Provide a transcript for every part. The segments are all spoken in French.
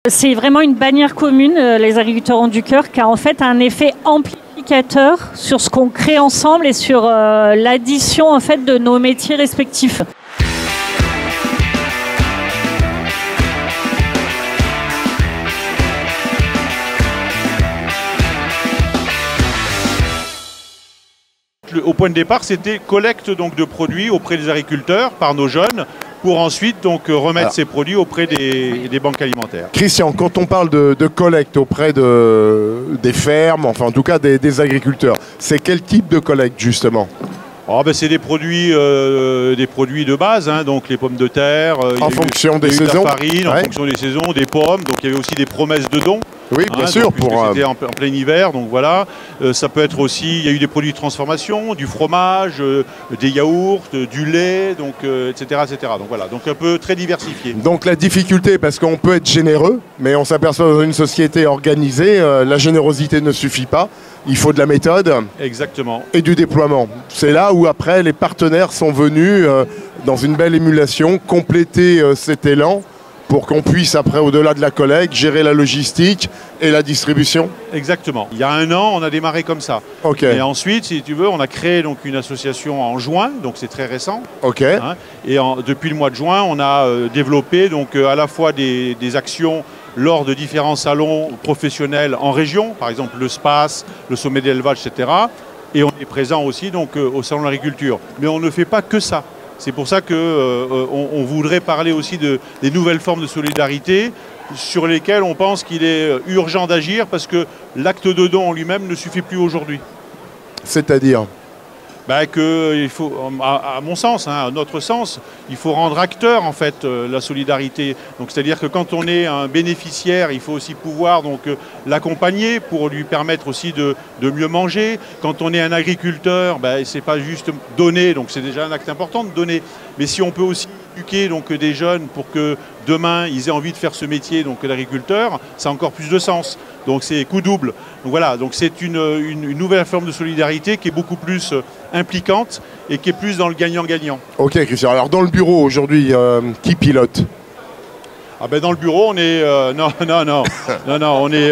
C'est vraiment une bannière commune, les agriculteurs ont du cœur, qui a en fait un effet amplificateur sur ce qu'on crée ensemble et sur l'addition en fait de nos métiers respectifs. Au point de départ, c'était collecte donc de produits auprès des agriculteurs par nos jeunes, pour ensuite donc remettre ces produits auprès des banques alimentaires. Christian, quand on parle de collecte auprès des fermes, enfin en tout cas des agriculteurs, c'est quel type de collecte justement? Oh, ben, c'est des produits de base, hein, donc les pommes de terre, en fonction des saisons, la farine, en fonction des saisons, des pommes, donc il y avait aussi des promesses de dons. Oui, bien sûr. C'était en plein hiver, donc voilà. Ça peut être aussi, il y a eu des produits de transformation, du fromage, des yaourts, du lait, donc, etc., etc. Donc voilà, donc un peu très diversifié. Donc la difficulté, parce qu'on peut être généreux, mais on s'aperçoit dans une société organisée, la générosité ne suffit pas. Il faut de la méthode. Exactement. Et du déploiement. C'est là où après les partenaires sont venus dans une belle émulation compléter cet élan pour qu'on puisse après, au-delà de la collecte, gérer la logistique et la distribution. Exactement. Il y a 1 an, on a démarré comme ça. Okay. Et ensuite, si tu veux, on a créé donc une association en juin, donc c'est très récent. Okay. Hein, et depuis le mois de juin, on a développé donc à la fois des actions lors de différents salons professionnels en région, par exemple le SPACE, le sommet d'élevage, etc. Et on est présent aussi donc, au salon de l'agriculture. Mais on ne fait pas que ça. C'est pour ça qu'on voudrait parler aussi des nouvelles formes de solidarité sur lesquelles on pense qu'il est urgent d'agir parce que l'acte de don en lui-même ne suffit plus aujourd'hui. C'est-à-dire ? Il faut, à mon sens, hein, à notre sens, il faut rendre acteur en fait la solidarité. Donc c'est-à-dire que quand on est un bénéficiaire, il faut aussi pouvoir donc l'accompagner pour lui permettre aussi de mieux manger. Quand on est un agriculteur, c'est pas juste donner, donc c'est déjà un acte important de donner. Mais si on peut aussi éduquer donc des jeunes pour que demain ils aient envie de faire ce métier donc l'agriculteur, ça a encore plus de sens. Donc c'est coup double. Donc voilà, donc c'est une nouvelle forme de solidarité qui est beaucoup plus impliquante et qui est plus dans le gagnant-gagnant. Ok Christian, alors dans le bureau aujourd'hui, qui pilote ? Dans le bureau, on est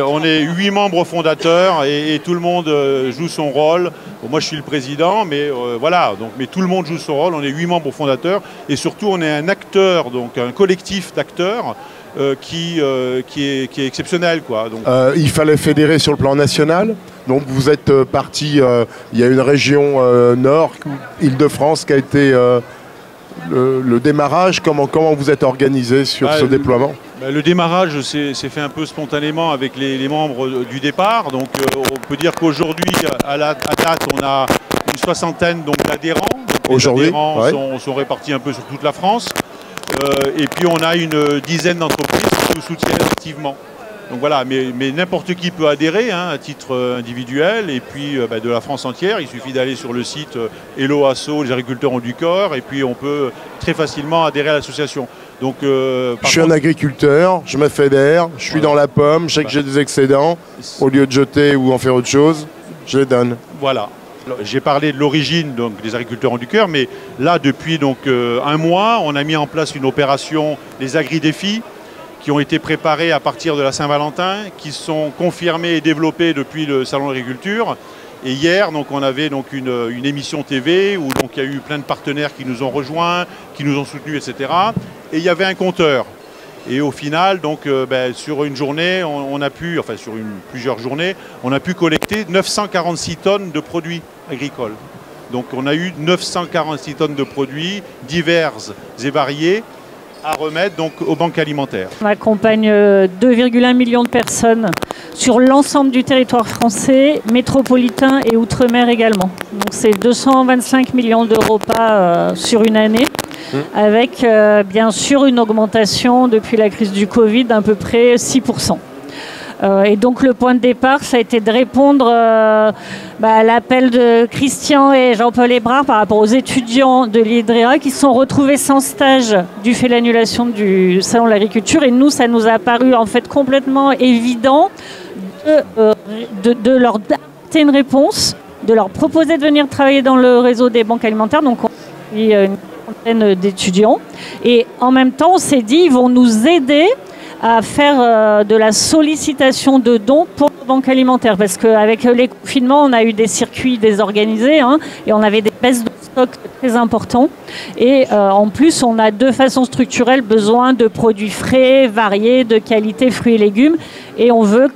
on est 8 membres fondateurs et tout le monde joue son rôle. Bon, moi je suis le président, mais voilà, donc mais tout le monde joue son rôle. On est 8 membres fondateurs et surtout on est un acteur, donc un collectif d'acteurs. Qui est exceptionnel, quoi. Donc. Il fallait fédérer sur le plan national. Donc vous êtes parti, il y a une région nord, Île-de-France, qui a été le démarrage. Comment vous êtes organisé sur ce déploiement ? Le démarrage s'est fait un peu spontanément avec les membres du départ. Donc on peut dire qu'aujourd'hui, à date, on a une 60aine d'adhérents. Aujourd'hui, les adhérents sont répartis un peu sur toute la France. Et puis on a une dizaine d'entreprises qui nous soutiennent activement. Donc voilà, mais n'importe qui peut adhérer hein, à titre individuel et puis de la France entière. Il suffit d'aller sur le site Hello Asso, les agriculteurs ont du corps, et puis on peut très facilement adhérer à l'association. Donc, je suis un agriculteur, je me fédère, je suis dans la pomme, je sais que j'ai des excédents, au lieu de jeter ou en faire autre chose, je les donne. Voilà. J'ai parlé de l'origine des agriculteurs ont du cœur, mais là, depuis donc, 1 mois, on a mis en place une opération, les agri-défis, qui ont été préparés à partir de la Saint-Valentin, qui sont confirmés et développés depuis le Salon de l'agriculture. Et hier, donc, on avait donc, une émission TV où donc, il y a eu plein de partenaires qui nous ont rejoints, qui nous ont soutenus, etc. Et il y avait un compteur. Et au final, donc, sur une journée, on a pu, enfin sur plusieurs journées, on a pu collecter 946 tonnes de produits agricoles. Donc on a eu 946 tonnes de produits divers et variés à remettre donc, aux banques alimentaires. On accompagne 2,1 millions de personnes sur l'ensemble du territoire français, métropolitain et outre-mer également. Donc c'est 225 millions de repas sur une année. Avec bien sûr une augmentation depuis la crise du Covid d'à peu près 6%. Et donc le point de départ, ça a été de répondre à l'appel de Christian et Jean-Paul Hébrard par rapport aux étudiants de l'IDREA qui se sont retrouvés sans stage du fait de l'annulation du Salon de l'agriculture. Et nous, ça nous a paru en fait complètement évident de leur apporter une réponse, de leur proposer de venir travailler dans le réseau des banques alimentaires. Donc on a une centaine d'étudiants. Et en même temps, on s'est dit, ils vont nous aider à faire de la sollicitation de dons pour les banques alimentaires. Parce qu'avec les confinements, on a eu des circuits désorganisés et on avait des baisses de stock très importants. Et en plus, on a de façon structurelle besoin de produits frais, variés, de qualité, fruits et légumes. Et on veut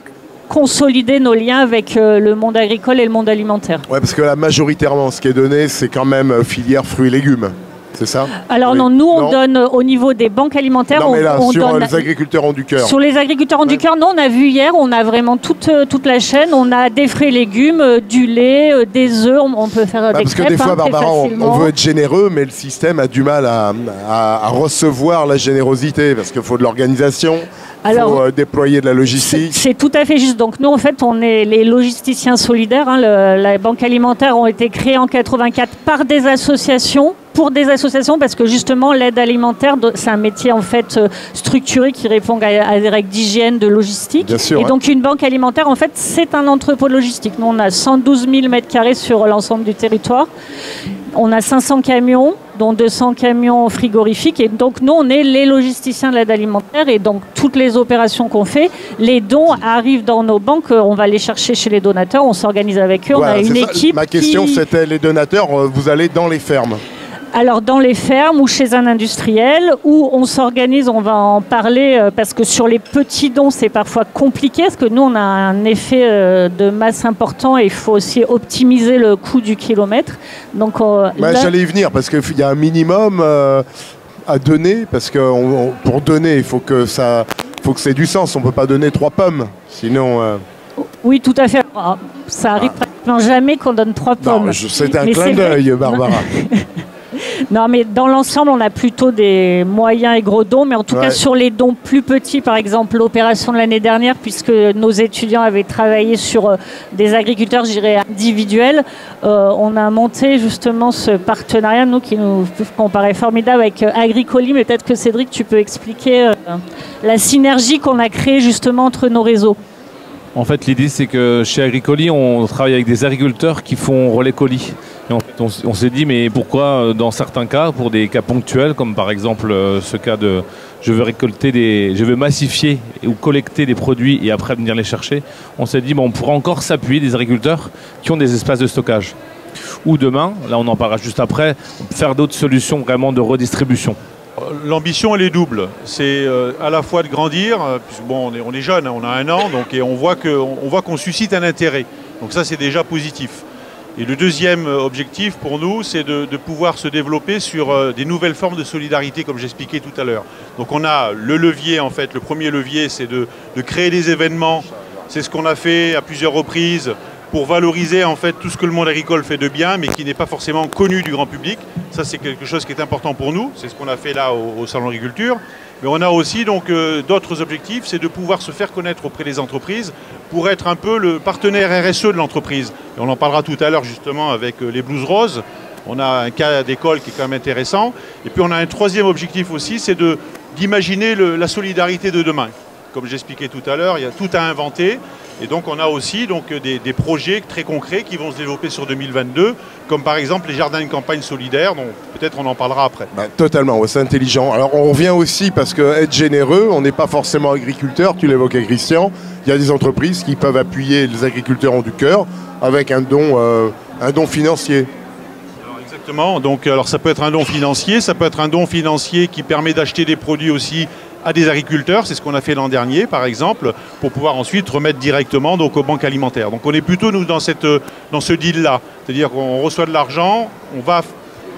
consolider nos liens avec le monde agricole et le monde alimentaire. Ouais, parce que là, majoritairement, ce qui est donné, c'est quand même filière fruits et légumes. C'est ça? Alors oui. non, nous on donne au niveau des banques alimentaires. Non, mais là, on sur donne, les agriculteurs ont du cœur. Sur les agriculteurs ont du cœur, non, on a vu hier, on a vraiment toute la chaîne. On a des fruits et légumes, du lait, des œufs, on peut faire des crêpes. Parce que des fois, Barbara, on veut être généreux, mais le système a du mal à recevoir la générosité, parce qu'il faut de l'organisation. Il faut déployer de la logistique. C'est tout à fait juste. Donc nous, en fait, on est les logisticiens solidaires. La Banque alimentaire ont été créées en 84 par des associations, pour des associations, parce que justement, l'aide alimentaire, c'est un métier en fait structuré qui répond à des règles d'hygiène, de logistique. Bien sûr, et donc une banque alimentaire, en fait, c'est un entrepôt de logistique. Nous, on a 112 000 m² sur l'ensemble du territoire. On a 500 camions, dont 200 camions frigorifiques. Et donc, nous, on est les logisticiens de l'aide alimentaire. Et donc, toutes les opérations qu'on fait, les dons arrivent dans nos banques. On va les chercher chez les donateurs. On s'organise avec eux. Voilà, on a une équipe. Ma question, c'était les donateurs, vous allez dans les fermes. Alors dans les fermes ou chez un industriel, où on s'organise, on va en parler, parce que sur les petits dons, c'est parfois compliqué, parce que nous, on a un effet de masse important et il faut aussi optimiser le coût du kilomètre. Donc, j'allais y venir, parce qu'il y a un minimum à donner, parce que pour donner, il faut que ça ait du sens. On ne peut pas donner 3 pommes, sinon... Oui, tout à fait. Ça arrive pratiquement jamais qu'on donne 3 pommes. Non, c'est un clin d'œil, Barbara. Non, mais dans l'ensemble, on a plutôt des moyens et gros dons. Mais en tout cas, sur les dons plus petits, par exemple, l'opération de l'année dernière, puisque nos étudiants avaient travaillé sur des agriculteurs, je dirais, individuels, on a monté justement ce partenariat, nous, qu'on paraît formidable avec Agricoli. Mais peut-être que Cédric, tu peux expliquer la synergie qu'on a créée justement entre nos réseaux. En fait, l'idée, c'est que chez Agricoli, on travaille avec des agriculteurs qui font relais colis. Et en fait, on s'est dit, mais pourquoi, dans certains cas, pour des cas ponctuels, comme par exemple ce cas de je veux massifier ou collecter des produits et après venir les chercher, on s'est dit, on pourrait encore s'appuyer des agriculteurs qui ont des espaces de stockage. Ou demain, là on en parlera juste après, faire d'autres solutions vraiment de redistribution. L'ambition, elle est double. C'est à la fois de grandir, puisque bon, on est jeune, on a 1 an, donc, et on voit qu'on suscite un intérêt. Donc ça, c'est déjà positif. Et le deuxième objectif pour nous, c'est de pouvoir se développer sur des nouvelles formes de solidarité, comme j'expliquais tout à l'heure. Donc on a le levier, en fait, le premier levier, c'est de créer des événements. C'est ce qu'on a fait à plusieurs reprises pour valoriser en fait tout ce que le monde agricole fait de bien, mais qui n'est pas forcément connu du grand public. Ça, c'est quelque chose qui est important pour nous. C'est ce qu'on a fait là au Salon d'Agriculture. Mais on a aussi donc d'autres objectifs, c'est de pouvoir se faire connaître auprès des entreprises pour être un peu le partenaire RSE de l'entreprise. Et on en parlera tout à l'heure justement avec les Blues Roses. On a un cas d'école qui est quand même intéressant. Et puis on a un troisième objectif aussi, c'est d'imaginer la solidarité de demain. Comme j'expliquais tout à l'heure, il y a tout à inventer. Et donc on a aussi donc, des projets très concrets qui vont se développer sur 2022, comme par exemple les jardins de campagne solidaires, dont peut-être on en parlera après. Totalement, ouais, c'est intelligent. Alors on revient aussi parce qu'être généreux, on n'est pas forcément agriculteur, tu l'évoquais Christian, il y a des entreprises qui peuvent appuyer les agriculteurs en du cœur avec un don financier. Exactement, donc alors ça peut être un don financier, ça peut être un don financier qui permet d'acheter des produits aussi à des agriculteurs, c'est ce qu'on a fait l'an dernier par exemple, pour pouvoir ensuite remettre directement donc, aux banques alimentaires. Donc on est plutôt nous dans ce deal-là, c'est-à-dire qu'on reçoit de l'argent, on va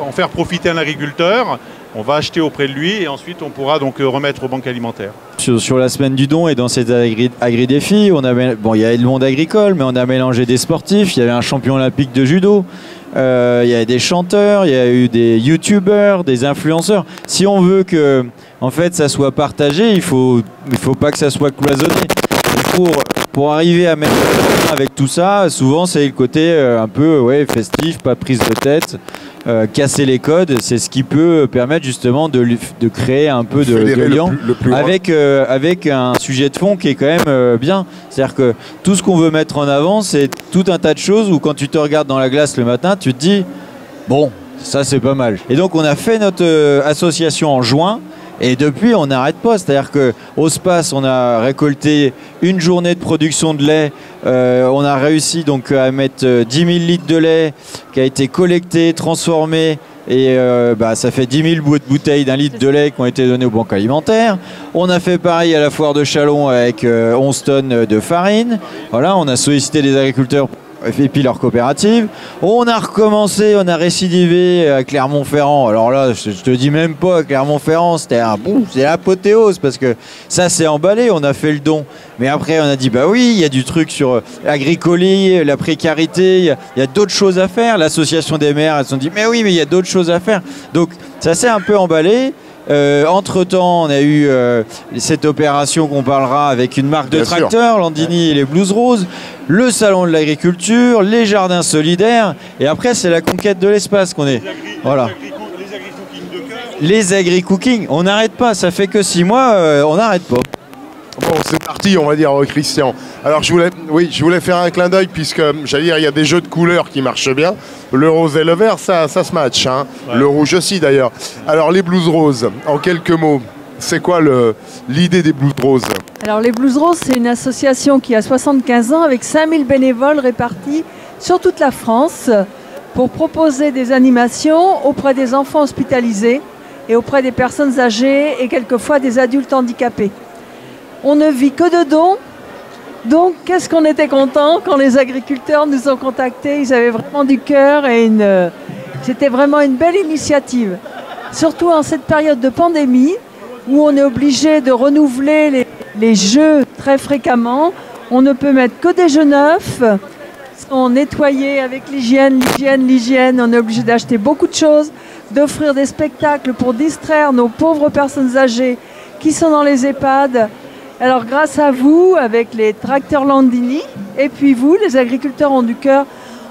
en faire profiter un agriculteur, on va acheter auprès de lui et ensuite on pourra donc remettre aux banques alimentaires. Sur la semaine du don et dans cette agri-défi, il y avait le monde agricole, mais on a mélangé des sportifs, il y avait un champion olympique de judo, il y avait des chanteurs, il y a eu des youtubeurs, des influenceurs. Si on veut que en fait, ça soit partagé, il faut pas que ça soit cloisonné. Pour arriver à mettre avec tout ça, souvent c'est le côté un peu festif, pas prise de tête, casser les codes, c'est ce qui peut permettre justement de créer un peu de lien avec un sujet de fond qui est quand même bien. C'est-à-dire que tout ce qu'on veut mettre en avant, c'est tout un tas de choses où quand tu te regardes dans la glace le matin, tu te dis bon, ça c'est pas mal. Et donc on a fait notre association en juin. Et depuis, on n'arrête pas. C'est-à-dire qu'au SPAS, on a récolté une journée de production de lait. On a réussi donc à mettre 10 000 litres de lait qui a été collecté, transformé. Et ça fait 10 000 bouteilles d'1 litre de lait qui ont été données aux banques alimentaires. On a fait pareil à la foire de Châlons avec 11 tonnes de farine. Voilà, on a sollicité les agriculteurs et puis leur coopérative. On a recommencé, on a récidivé à Clermont-Ferrand. Alors là, je te dis même pas, Clermont-Ferrand, c'est l'apothéose parce que ça s'est emballé, on a fait le don. Mais après, on a dit, bah oui, il y a du truc sur l'agricolie, la précarité, il y a d'autres choses à faire. L'association des maires, elles se sont dit, mais oui, mais il y a d'autres choses à faire. Donc, ça s'est un peu emballé. Entre-temps, on a eu cette opération qu'on parlera avec une marque de tracteurs, Landini et les Blues Roses, le salon de l'agriculture, les jardins solidaires, et après c'est la conquête de l'espace qu'on est. Voilà. Les agri-cooking, on n'arrête pas, ça fait que 6 mois, on n'arrête pas. Bon, c'est parti, on va dire, Christian. Alors, je voulais faire un clin d'œil puisque, j'allais dire, il y a des jeux de couleurs qui marchent bien. Le rose et le vert, ça se match. Hein. Ouais. Le rouge aussi, d'ailleurs. Alors, les Blues Roses, en quelques mots, c'est quoi l'idée des Blues Roses? Alors, les Blues Roses, c'est une association qui a 75 ans avec 5000 bénévoles répartis sur toute la France pour proposer des animations auprès des enfants hospitalisés et auprès des personnes âgées et quelquefois des adultes handicapés. On ne vit que de dons, donc qu'est-ce qu'on était content quand les agriculteurs nous ont contactés. Ils avaient vraiment du cœur et c'était vraiment une belle initiative. Surtout en cette période de pandémie où on est obligé de renouveler les jeux très fréquemment. On ne peut mettre que des jeux neufs, ils sont nettoyés avec l'hygiène. On est obligé d'acheter beaucoup de choses, d'offrir des spectacles pour distraire nos pauvres personnes âgées qui sont dans les EHPAD. Alors grâce à vous, avec les tracteurs Landini, et puis vous, les agriculteurs ont du cœur,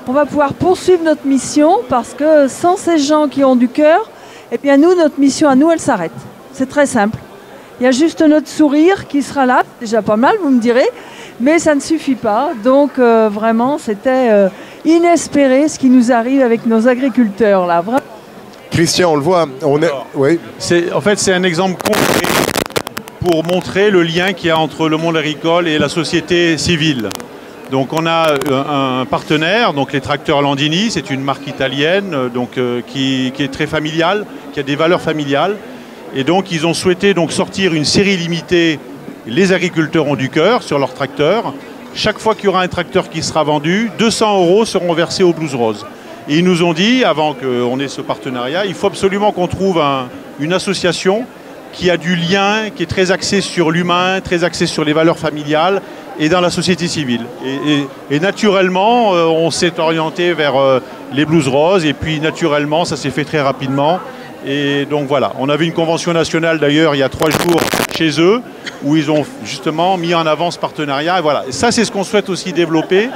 on va pouvoir poursuivre notre mission parce que sans ces gens qui ont du cœur, eh bien nous, notre mission à nous, elle s'arrête. C'est très simple. Il y a juste notre sourire qui sera là, déjà pas mal, vous me direz, mais ça ne suffit pas. Donc vraiment, c'était inespéré ce qui nous arrive avec nos agriculteurs là. Vraiment. Christian, on le voit, oui. En fait, c'est un exemple concret pour montrer le lien qu'il y a entre le monde agricole et la société civile. Donc on a un partenaire, donc les tracteurs Landini, c'est une marque italienne qui est très familiale, qui a des valeurs familiales. Et donc ils ont souhaité sortir une série limitée, les agriculteurs ont du cœur, sur leurs tracteurs. Chaque fois qu'il y aura un tracteur qui sera vendu, 200 € seront versés aux Blues Roses. Et ils nous ont dit, avant qu'on ait ce partenariat, il faut absolument qu'on trouve une association qui a du lien, qui est très axé sur l'humain, très axé sur les valeurs familiales et dans la société civile. Et naturellement, on s'est orienté vers les Blues Roses et puis naturellement, ça s'est fait très rapidement. Et donc voilà, on avait une convention nationale d'ailleurs il y a 3 jours chez eux où ils ont justement mis en avant ce partenariat. Et voilà, et ça c'est ce qu'on souhaite aussi développer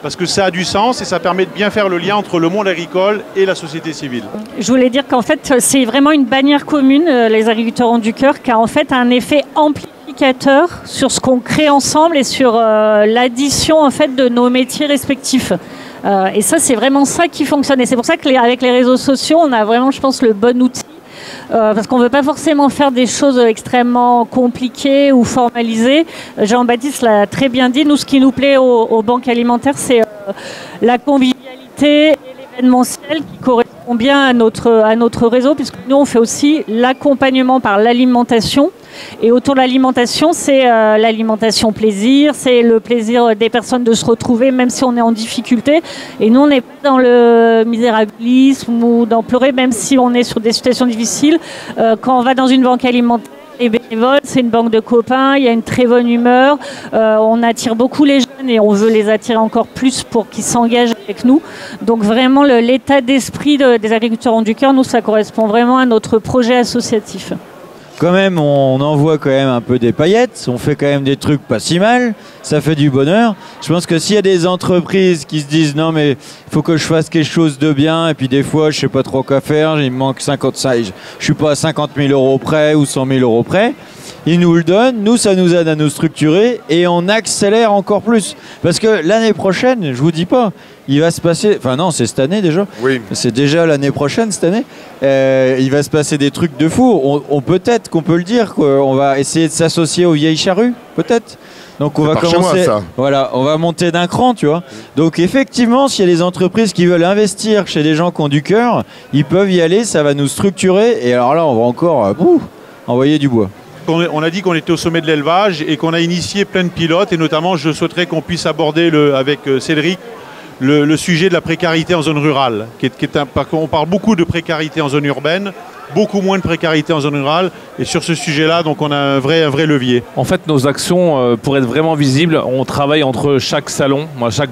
parce que ça a du sens et ça permet de bien faire le lien entre le monde agricole et la société civile. Je voulais dire qu'en fait, c'est vraiment une bannière commune, les agriculteurs ont du cœur, qui a en fait un effet amplificateur sur ce qu'on crée ensemble et sur l'addition en fait de nos métiers respectifs. Et ça, c'est vraiment ça qui fonctionne. Et c'est pour ça qu'avec les réseaux sociaux, on a vraiment, je pense, le bon outil. Parce qu'on ne veut pas forcément faire des choses extrêmement compliquées ou formalisées. Jean-Baptiste l'a très bien dit. Nous, ce qui nous plaît aux banques alimentaires, c'est la convivialité et l'événementiel qui correspond bien à notre réseau, puisque nous, on fait aussi l'accompagnement par l'alimentation. Et autour de l'alimentation, c'est l'alimentation plaisir, c'est le plaisir des personnes de se retrouver, même si on est en difficulté. Et nous, on n'est pas dans le misérabilisme ou dans pleurer, même si on est sur des situations difficiles. Quand on va dans une banque alimentaire, les bénévoles, c'est une banque de copains, il y a une très bonne humeur. On attire beaucoup les jeunes et on veut les attirer encore plus pour qu'ils s'engagent avec nous. Donc vraiment, l'état d'esprit des agriculteurs ont du cœur, nous, ça correspond vraiment à notre projet associatif. Quand même, on envoie quand même un peu des paillettes, on fait quand même des trucs pas si mal, ça fait du bonheur. Je pense que s'il y a des entreprises qui se disent non mais il faut que je fasse quelque chose de bien et puis des fois je sais pas trop quoi faire, il me manque 55, je suis pas à 50 000 € près ou 100 000 € près, ils nous le donnent, nous ça nous aide à nous structurer et on accélère encore plus. Parce que l'année prochaine, je vous dis pas, il va se passer, enfin non, c'est cette année déjà, Oui. c'est déjà l'année prochaine cette année, il va se passer des trucs de fou. Peut-être qu'on peut le dire, qu'on va essayer de s'associer aux vieilles charrues, peut-être. Donc on va par chez moi, commencer, ça. voilà, on va monter d'un cran, tu vois. Donc effectivement, s'il y a des entreprises qui veulent investir chez des gens qui ont du cœur, ils peuvent y aller, ça va nous structurer. Et alors là, on va encore envoyer du bois. On a dit qu'on était au sommet de l'élevage et qu'on a initié plein de pilotes, et notamment je souhaiterais qu'on puisse aborder avec Cédric le sujet de la précarité en zone rurale. On parle beaucoup de précarité en zone urbaine, beaucoup moins de précarité en zone rurale, et sur ce sujet-là, donc on a un vrai levier. En fait, nos actions, pour être vraiment visibles, on travaille entre chaque salon, chaque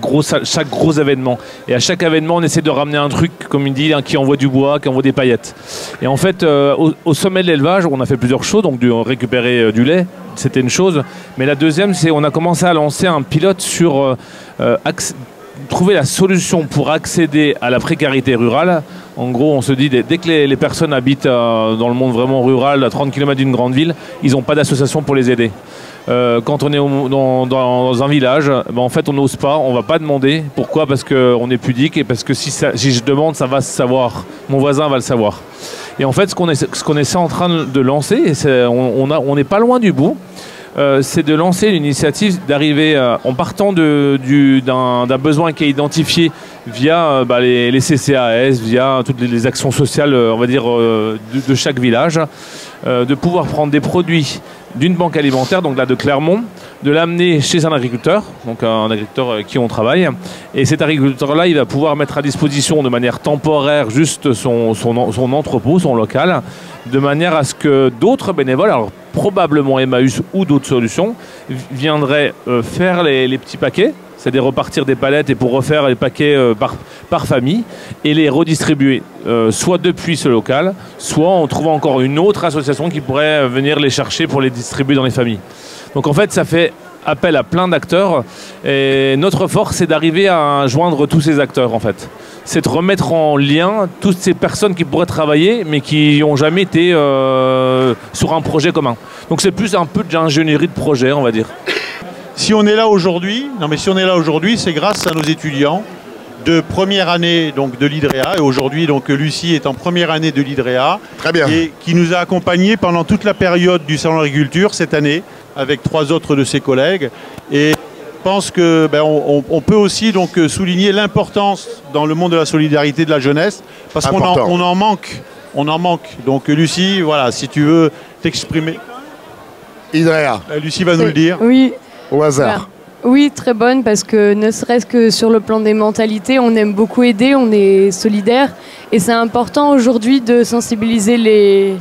gros événement. Et à chaque événement, on essaie de ramener un truc, comme il dit, qui envoie du bois, qui envoie des paillettes. Et en fait, au sommet de l'élevage, on a fait plusieurs choses, donc récupérer du lait, c'était une chose. Mais la deuxième, c'est qu'on a commencé à lancer un pilote sur trouver la solution pour accéder à la précarité rurale. En gros, on se dit, dès que les personnes habitent dans le monde vraiment rural, à 30 km d'une grande ville, ils n'ont pas d'association pour les aider. Quand on est dans un village, en fait, on n'ose pas, on ne va pas demander. Pourquoi? Parce qu'on est pudique, et parce que si je demande, ça va se savoir. Mon voisin va le savoir. Et en fait, ce qu'on est en train de lancer, et on n'est pas loin du bout, c'est de lancer l'initiative d'arriver en partant d'un besoin qui est identifié via les CCAS, via toutes les actions sociales, on va dire, de chaque village, de pouvoir prendre des produits d'une banque alimentaire, donc là de Clermont, de l'amener chez un agriculteur, donc un agriculteur avec qui on travaille, et cet agriculteur-là, il va pouvoir mettre à disposition de manière temporaire juste son entrepôt, son local, de manière à ce que d'autres bénévoles, alors probablement Emmaüs ou d'autres solutions, viendraient faire les petits paquets, c'est-à-dire repartir des palettes et pour refaire les paquets par famille et les redistribuer, soit depuis ce local, soit en trouvant encore une autre association qui pourrait venir les chercher pour les distribuer dans les familles. Donc en fait, ça fait appel à plein d'acteurs, et notre force, c'est d'arriver à joindre tous ces acteurs en fait. C'est de remettre en lien toutes ces personnes qui pourraient travailler mais qui n'ont jamais été sur un projet commun. Donc c'est plus un peu d'ingénierie de projet, on va dire. Si on est là aujourd'hui, c'est grâce à nos étudiants de première année donc de l'IDREA, et aujourd'hui donc Lucie est en première année de l'IDREA. Très bien. Et qui nous a accompagnés pendant toute la période du salon d'agriculture cette année avec 3 autres de ses collègues. Et je pense que on peut aussi donc souligner l'importance dans le monde de la solidarité de la jeunesse, parce qu'on en manque. Donc Lucie, voilà, si tu veux t'exprimer. IDREA. Lucie va nous le dire. Oui. Au hasard. Oui, très bonne, parce que ne serait-ce que sur le plan des mentalités, on aime beaucoup aider, on est solidaire, et c'est important aujourd'hui de sensibiliser les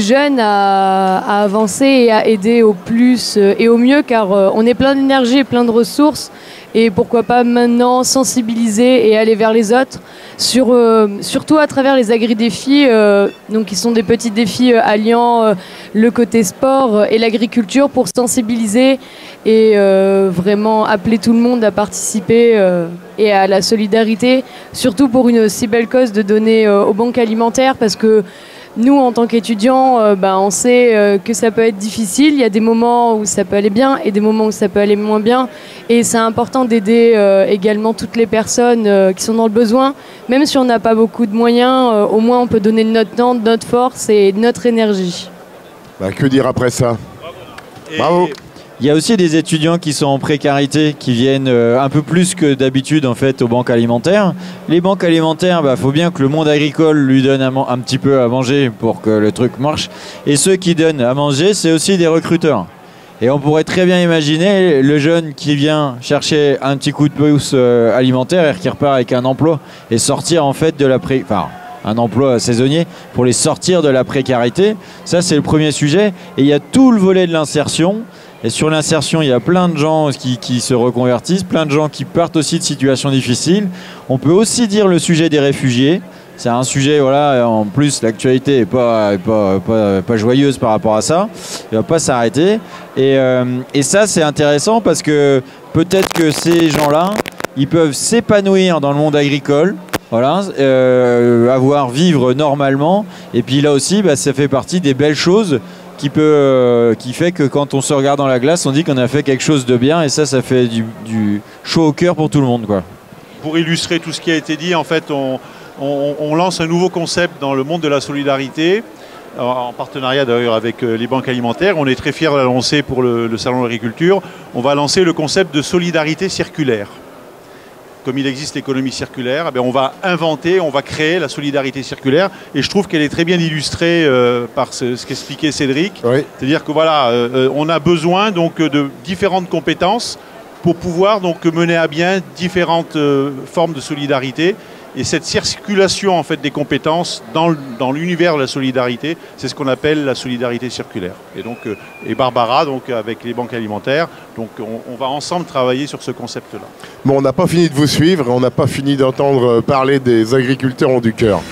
jeunes à avancer et à aider au plus et au mieux, car on est plein d'énergie et plein de ressources, et pourquoi pas maintenant sensibiliser et aller vers les autres, surtout à travers les agri-défis, donc qui sont des petits défis alliant le côté sport et l'agriculture, pour sensibiliser et vraiment appeler tout le monde à participer et à la solidarité, surtout pour une si belle cause de donner aux banques alimentaires, parce que nous, en tant qu'étudiants, on sait que ça peut être difficile. Il y a des moments où ça peut aller bien et des moments où ça peut aller moins bien. Et c'est important d'aider également toutes les personnes qui sont dans le besoin. Même si on n'a pas beaucoup de moyens, au moins on peut donner de notre temps, de notre force et de notre énergie. Que dire après ça? Bravo. Il y a aussi des étudiants qui sont en précarité, qui viennent un peu plus que d'habitude en fait aux banques alimentaires. Les banques alimentaires, faut bien que le monde agricole lui donne un petit peu à manger pour que le truc marche. Et ceux qui donnent à manger, c'est aussi des recruteurs. Et on pourrait très bien imaginer le jeune qui vient chercher un petit coup de pouce alimentaire et qui repart avec un emploi et sortir en fait de la un emploi saisonnier pour les sortir de la précarité. Ça, c'est le premier sujet. Et il y a tout le volet de l'insertion. Et sur l'insertion, il y a plein de gens qui se reconvertissent, plein de gens qui partent aussi de situations difficiles. On peut aussi dire le sujet des réfugiés. C'est un sujet, voilà, en plus l'actualité n'est pas joyeuse par rapport à ça. Il ne va pas s'arrêter. Et ça, c'est intéressant parce que peut-être que ces gens-là, ils peuvent s'épanouir dans le monde agricole. Voilà, vivre normalement. Et puis là aussi, ça fait partie des belles choses qui fait que quand on se regarde dans la glace, on dit qu'on a fait quelque chose de bien, et ça fait du chaud au cœur pour tout le monde, quoi. Pour illustrer tout ce qui a été dit, en fait, on lance un nouveau concept dans le monde de la solidarité, en partenariat d'ailleurs avec les banques alimentaires. On est très fiers de l'annoncer pour le Salon de l'agriculture. On va lancer le concept de solidarité circulaire. Comme il existe l'économie circulaire, eh bien on va inventer, on va créer la solidarité circulaire. Et je trouve qu'elle est très bien illustrée par ce qu'expliquait Cédric. Oui. C'est-à-dire que voilà, on a besoin donc de différentes compétences pour pouvoir donc mener à bien différentes formes de solidarité. Et cette circulation en fait des compétences dans l'univers de la solidarité, c'est ce qu'on appelle la solidarité circulaire. Et donc et Barbara donc avec les banques alimentaires, donc on va ensemble travailler sur ce concept-là. Bon, on n'a pas fini de vous suivre, on n'a pas fini d'entendre parler des agriculteurs ont du cœur.